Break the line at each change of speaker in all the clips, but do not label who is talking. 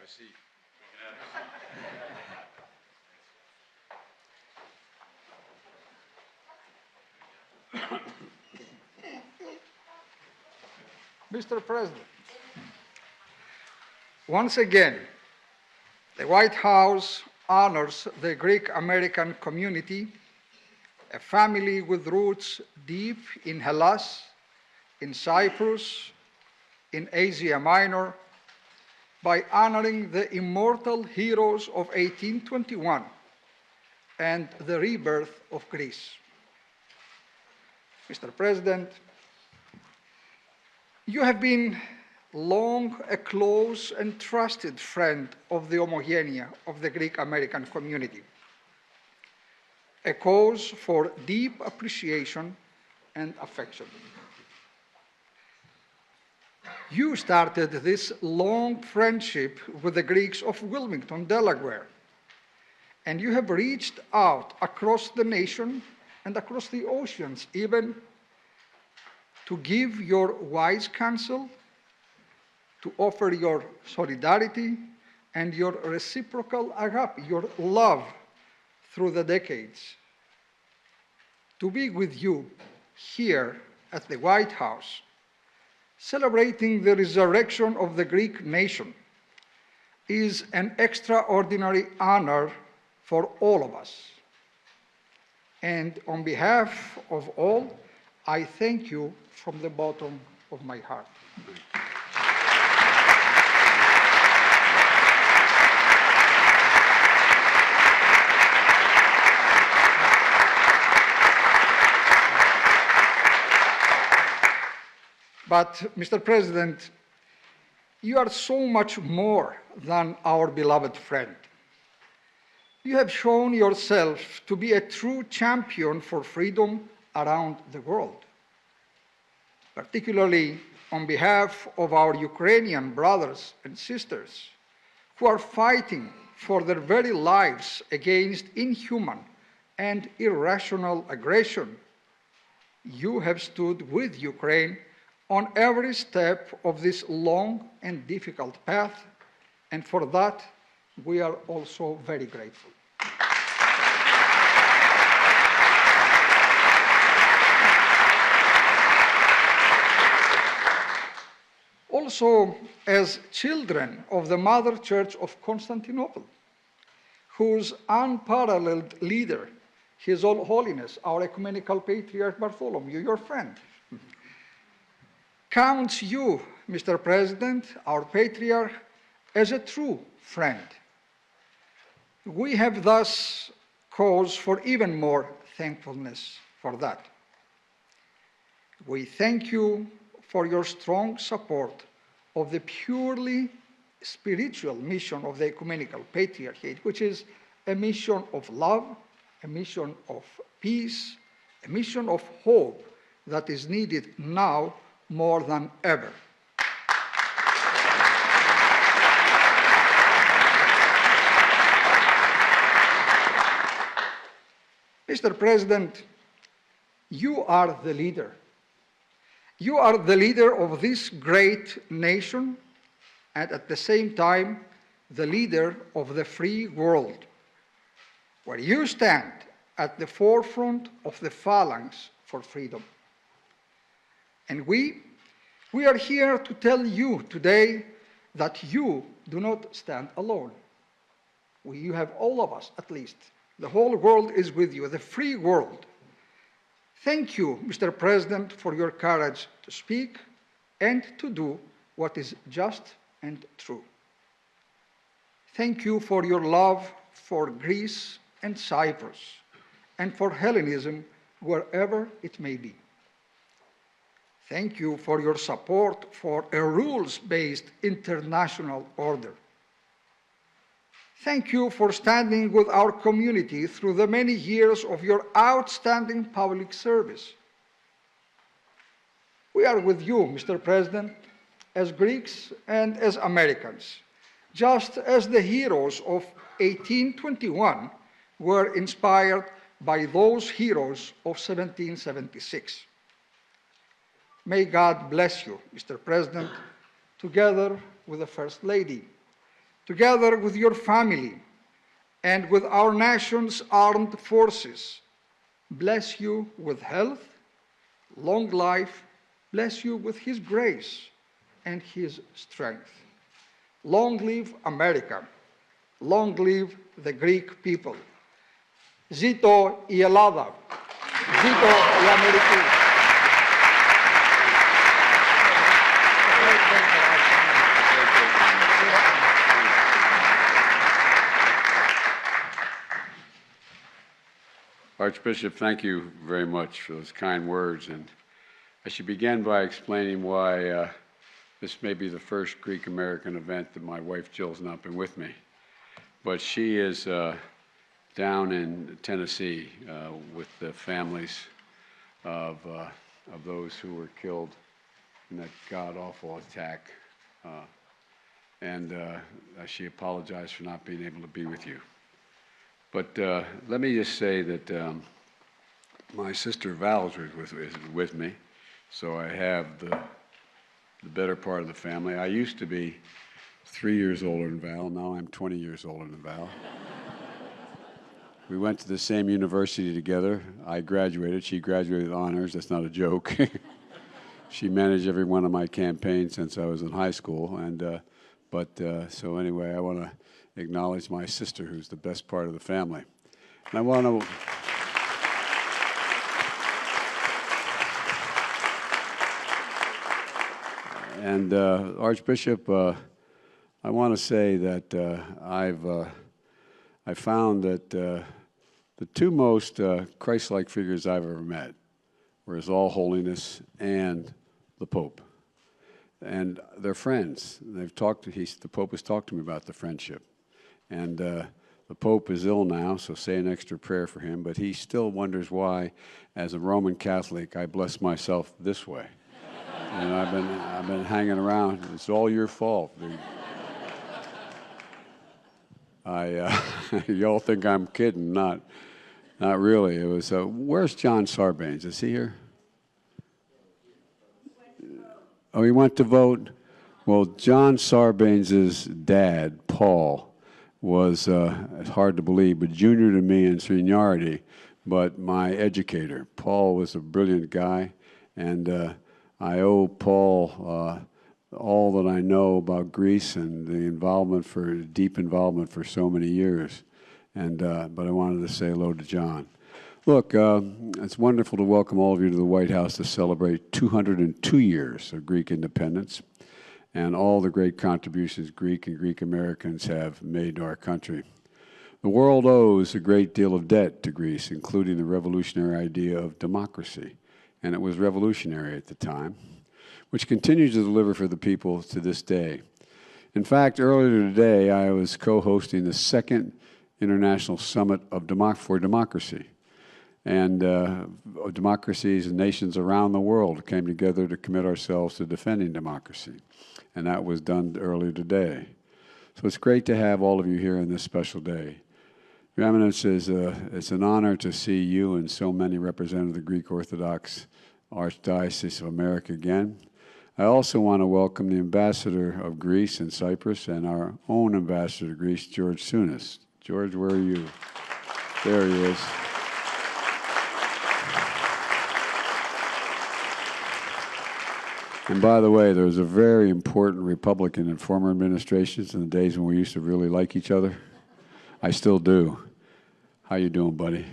see.
Mr. President, once again, the White House honors the Greek American community, a family with roots deep in Hellas, in Cyprus, in Asia Minor, by honoring the immortal heroes of 1821 and the rebirth of Greece. Mr. President, you have been long a close and trusted friend of the homogenia of the Greek American community, a cause for deep appreciation and affection. You started this long friendship with the Greeks of Wilmington, Delaware, and you have reached out across the nation and across the oceans even to give your wise counsel, to offer your solidarity and your reciprocal agape, your love through the decades. To be with you here at the White House, celebrating the resurrection of the Greek nation, is an extraordinary honor for all of us. And on behalf of all, I thank you from the bottom of my heart. But, Mr. President, you are so much more than our beloved friend. You have shown yourself to be a true champion for freedom around the world, particularly on behalf of our Ukrainian brothers and sisters who are fighting for their very lives against inhuman and irrational aggression. You have stood with Ukraine on every step of this long and difficult path, and for that, we are also very grateful. Also, as children of the Mother Church of Constantinople, whose unparalleled leader, His Holiness, our Ecumenical Patriarch Bartholomew, your friend, counts you, Mr. President, our Patriarch, as a true friend. We have thus cause for even more thankfulness for that. We thank you for your strong support of the purely spiritual mission of the Ecumenical Patriarchate, which is a mission of love, a mission of peace, a mission of hope that is needed now more than ever. Mr. President, you are the leader. You are the leader of this great nation and at the same time the leader of the free world, where you stand at the forefront of the phalanx for freedom. And we are here to tell you today that you do not stand alone. You have all of us, at least. The whole world is with you, the free world. Thank you, Mr. President, for your courage to speak and to do what is just and true. Thank you for your love for Greece and Cyprus and for Hellenism, wherever it may be. Thank you for your support for a rules-based international order. Thank you for standing with our community through the many years of your outstanding public service. We are with you, Mr. President, as Greeks and as Americans, just as the heroes of 1821 were inspired by those heroes of 1776. May God bless you, Mr. President, together with the First Lady. together with your family and with our nation's armed forces, bless you with health, long life, bless you with his grace and his strength. Long live America. Long live the Greek people. Zito η Ελλάδα. Zito η Αμερική.
Archbishop, thank you very much for those kind words. And I should begin by explaining why this may be the first Greek-American event that my wife Jill's not been with me. But she is down in Tennessee with the families of those who were killed in that god-awful attack. And she apologized for not being able to be with you. But let me just say that my sister Val is with me, so I have the better part of the family. I used to be 3 years older than Val. Now I'm 20 years older than Val. We went to the same university together. I graduated. She graduated with honors. That's not a joke. She managed every one of my campaigns since I was in high school. And so anyway, I want to acknowledge my sister, who's the best part of the family. And I want to Archbishop, I want to say that I found that the two most Christ-like figures I've ever met were His All Holiness and the Pope. And they're friends. The Pope has talked to me about the friendship. And the Pope is ill now, so say an extra prayer for him. But he still wonders why, as a Roman Catholic, I bless myself this way. And I've been hanging around. It's all your fault. Y'all think I'm kidding? Not really. It was. Where's John Sarbanes? Is he here? Oh, he went to vote. Well, John Sarbanes' dad, Paul, was, it's hard to believe, but junior to me in seniority, but my educator. Paul was a brilliant guy, and I owe Paul all that I know about Greece and the deep involvement for so many years. And but I wanted to say hello to John. Look, it's wonderful to welcome all of you to the White House to celebrate 202 years of Greek independence and all the great contributions Greek and Greek Americans have made to our country. The world owes a great deal of debt to Greece, including the revolutionary idea of democracy, and it was revolutionary at the time, which continues to deliver for the people to this day. In fact, earlier today, I was co-hosting the second International Summit for Democracy. And democracies and nations around the world came together to commit ourselves to defending democracy. And that was done earlier today. So it's great to have all of you here on this special day. Your Eminence, it's an honor to see you and so many representing the Greek Orthodox Archdiocese of America again. I also want to welcome the Ambassador of Greece and Cyprus and our own Ambassador to Greece, George Sounis. George, where are you? There he is. And by the way, there was a very important Republican in former administrations in the days when we used to really like each other. I still do. How you doing, buddy?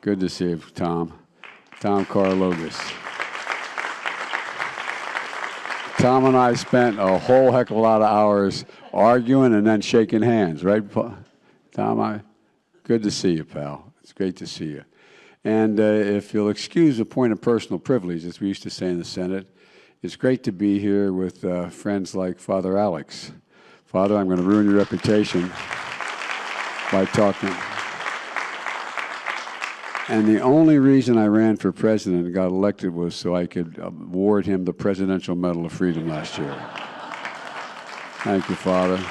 Good to see you, Tom. Tom Karologis. Tom and I spent a whole heck of a lot of hours arguing and then shaking hands, right, Tom? Good to see you, pal. It's great to see you. And if you'll excuse a point of personal privilege, as we used to say in the Senate, it's great to be here with friends like Father Alex. Father, I'm going to ruin your reputation by talking. And the only reason I ran for president and got elected was so I could award him the Presidential Medal of Freedom last year. Thank you, Father.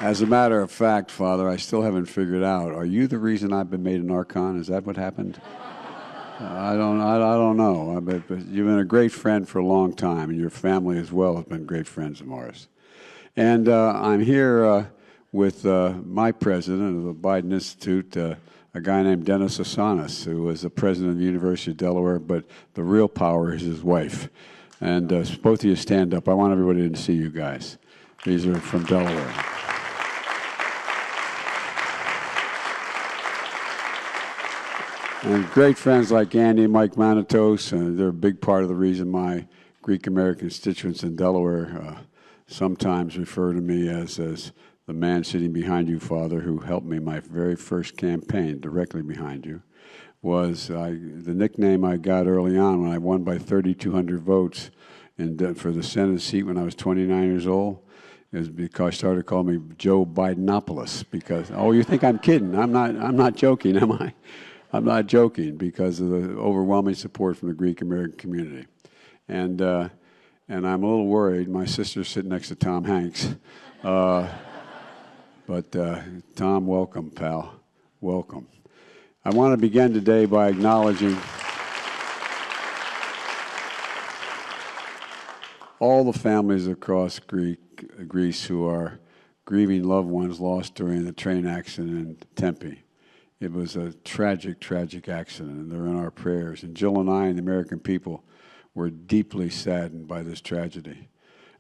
As a matter of fact, Father, I still haven't figured out, are you the reason I've been made an archon? Is that what happened? I don't know. But you've been a great friend for a long time, and your family as well has been great friends of ours. And I'm here with my president of the Biden Institute, a guy named Dennis Osanis, who was the president of the University of Delaware, but the real power is his wife. And both of you stand up. I want everybody to see you guys. These are from Delaware. And great friends like Andy and Mike Manitos, they're a big part of the reason my Greek-American constituents in Delaware sometimes refer to me as the man sitting behind you, Father, who helped me my very first campaign, directly behind you, was the nickname I got early on when I won by 3,200 votes for the Senate seat when I was 29 years old. Is because I started calling me Joe Bidenopoulos because, oh, you think I'm kidding. I'm not joking, am I? I'm not joking because of the overwhelming support from the Greek American community. And I'm a little worried. My sister's sitting next to Tom Hanks. But Tom, welcome, pal. Welcome. I want to begin today by acknowledging all the families across Greece who are grieving loved ones lost during the train accident in Tempe. It was a tragic, tragic accident, and they're in our prayers. And Jill and I and the American people were deeply saddened by this tragedy.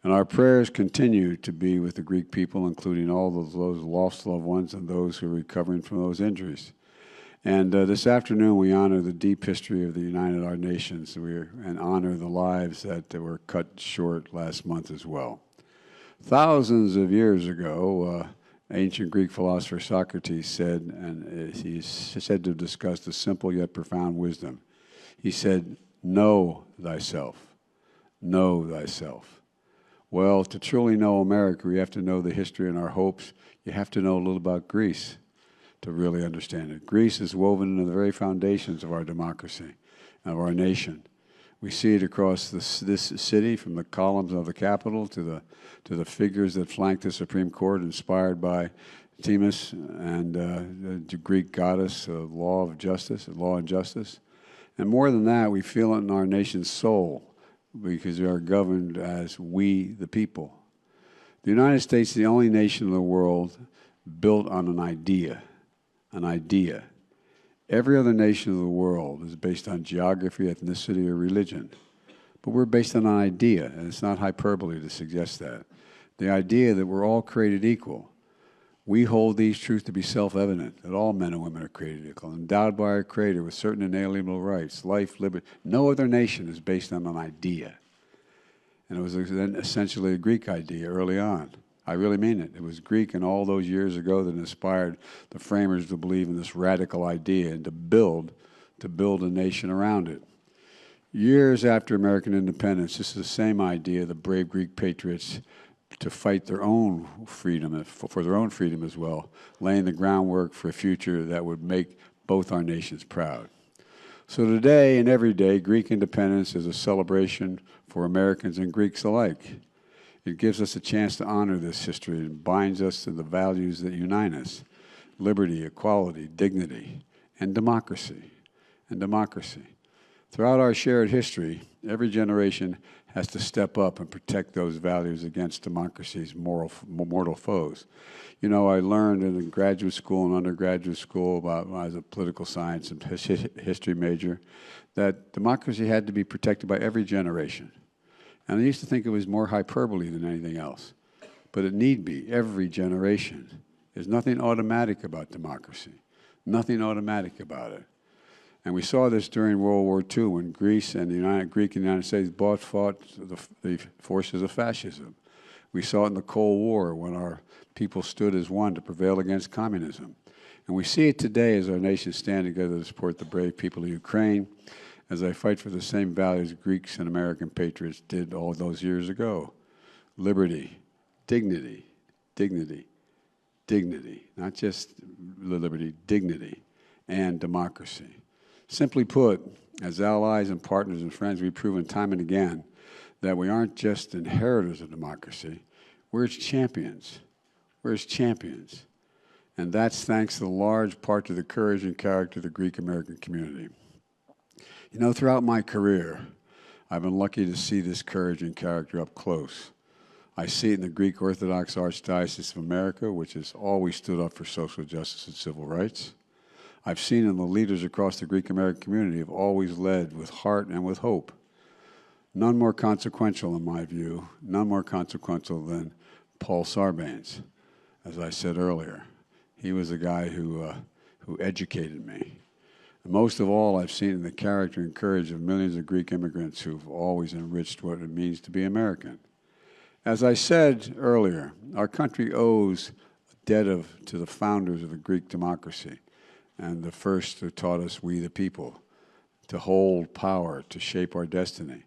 And our prayers continue to be with the Greek people, including all those lost loved ones and those who are recovering from those injuries. And this afternoon, we honor the deep history of the United Our Nations and honor the lives that were cut short last month as well. Thousands of years ago, ancient Greek philosopher Socrates said, and he's said to discuss the simple yet profound wisdom. He said, know thyself. Know thyself. Well, to truly know America, we have to know the history and our hopes. You have to know a little about Greece to really understand it. Greece is woven into the very foundations of our democracy, of our nation. We see it across this city, from the columns of the Capitol to the figures that flank the Supreme Court, inspired by Themis and the Greek goddess of law and justice. And more than that, we feel it in our nation's soul because we are governed as we, the people. The United States is the only nation in the world built on an idea. An idea. Every other nation of the world is based on geography, ethnicity, or religion. But we're based on an idea, and it's not hyperbole to suggest that. The idea that we're all created equal. We hold these truths to be self-evident, that all men and women are created equal, endowed by our Creator with certain inalienable rights, life, liberty. No other nation is based on an idea. And it was then essentially a Greek idea early on. I really mean it. It was Greek and all those years ago that inspired the framers to believe in this radical idea and to build a nation around it. Years after American independence, this is the same idea, the brave Greek patriots to fight their own freedom, for their own freedom as well, laying the groundwork for a future that would make both our nations proud. So today and every day, Greek independence is a celebration for Americans and Greeks alike. It gives us a chance to honor this history and binds us to the values that unite us: liberty, equality, dignity, and democracy. Throughout our shared history, every generation has to step up and protect those values against democracy's mortal foes. You know, I learned in graduate school and undergraduate school when I was a political science and history major, that democracy had to be protected by every generation. And I used to think it was more hyperbole than anything else. But it need be, every generation. There's nothing automatic about democracy. Nothing automatic about it. And we saw this during World War II when Greece and the United States both fought the forces of fascism. We saw it in the Cold War when our people stood as one to prevail against communism. And we see it today as our nations stand together to support the brave people of Ukraine, as they fight for the same values Greeks and American patriots did all those years ago. Liberty, dignity, dignity, dignity. Not just liberty, dignity, and democracy. Simply put, as allies and partners and friends, we've proven time and again that we aren't just inheritors of democracy, we're its champions. We're its champions. And that's thanks to the large part to the courage and character of the Greek American community. You know, throughout my career, I've been lucky to see this courage and character up close. I see it in the Greek Orthodox Archdiocese of America, which has always stood up for social justice and civil rights. I've seen in the leaders across the Greek American community have always led with heart and with hope. None more consequential, in my view, none more consequential than Paul Sarbanes, as I said earlier. He was a guy who educated me. And most of all, I've seen in the character and courage of millions of Greek immigrants who've always enriched what it means to be American. As I said earlier, our country owes a debt to the founders of the Greek democracy and the first who taught us, we the people, to hold power, to shape our destiny.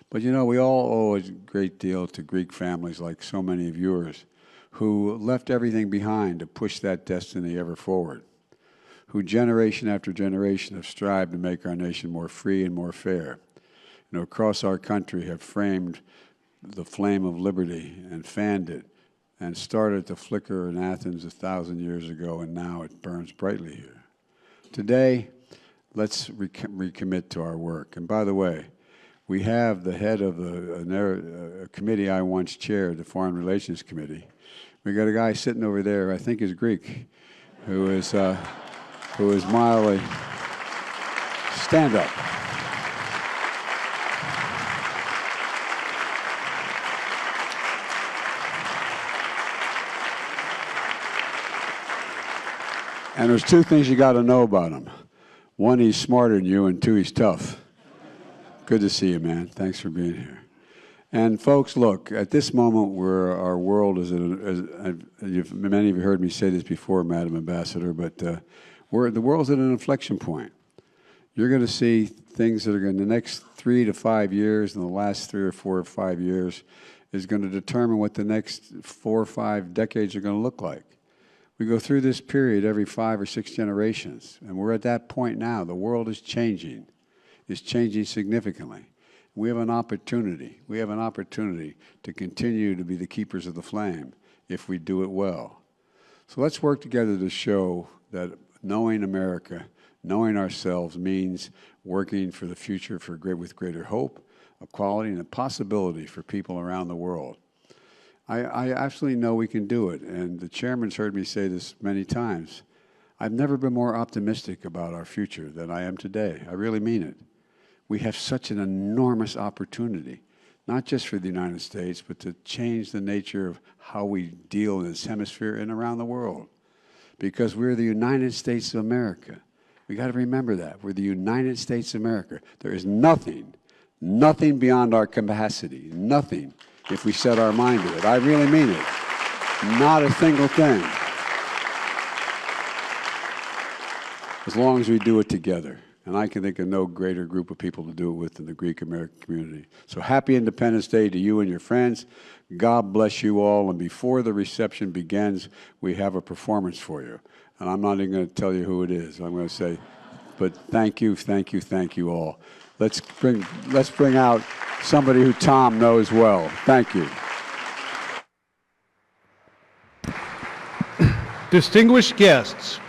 But you know, we all owe a great deal to Greek families like so many of yours who left everything behind to push that destiny ever forward, who generation after generation have strived to make our nation more free and more fair, and who across our country have framed the flame of liberty and fanned it and started to flicker in Athens 1,000 years ago, and now it burns brightly here. Today, let's recommit to our work. And by the way, we have the head of a committee I once chaired, the Foreign Relations Committee. We got a guy sitting over there, I think is Greek, who is mildly, stand up. And there's two things you got to know about him. One, he's smarter than you, and two, he's tough. Good to see you, man. Thanks for being here. And folks, look, at this moment where our world is, many of you heard me say this before, Madam Ambassador, but the world's at an inflection point. You're going to see things that are going to, the next 3 to 5 years, and the last 3 or 4 or 5 years, is going to determine what the next 4 or 5 decades are going to look like. We go through this period every 5 or 6 generations, and we're at that point now. The world is changing. It's changing significantly. We have an opportunity. We have an opportunity to continue to be the keepers of the flame if we do it well. So let's work together to show that knowing America, knowing ourselves means working for the future with greater hope, equality, and a possibility for people around the world. I absolutely know we can do it, and the chairman's heard me say this many times. I've never been more optimistic about our future than I am today. I really mean it. We have such an enormous opportunity, not just for the United States, but to change the nature of how we deal in this hemisphere and around the world. Because we're the United States of America. We got to remember that. We're the United States of America. There is nothing beyond our capacity, nothing, if we set our mind to it. I really mean it. Not a single thing. As long as we do it together. And I can think of no greater group of people to do it with than the Greek American community. So happy Independence Day to you and your friends. God bless you all. And before the reception begins, we have a performance for you. And I'm not even going to tell you who it is. I'm going to say, but thank you, thank you, thank you all. Let's bring out somebody who Tom knows well. Thank you.
Distinguished guests,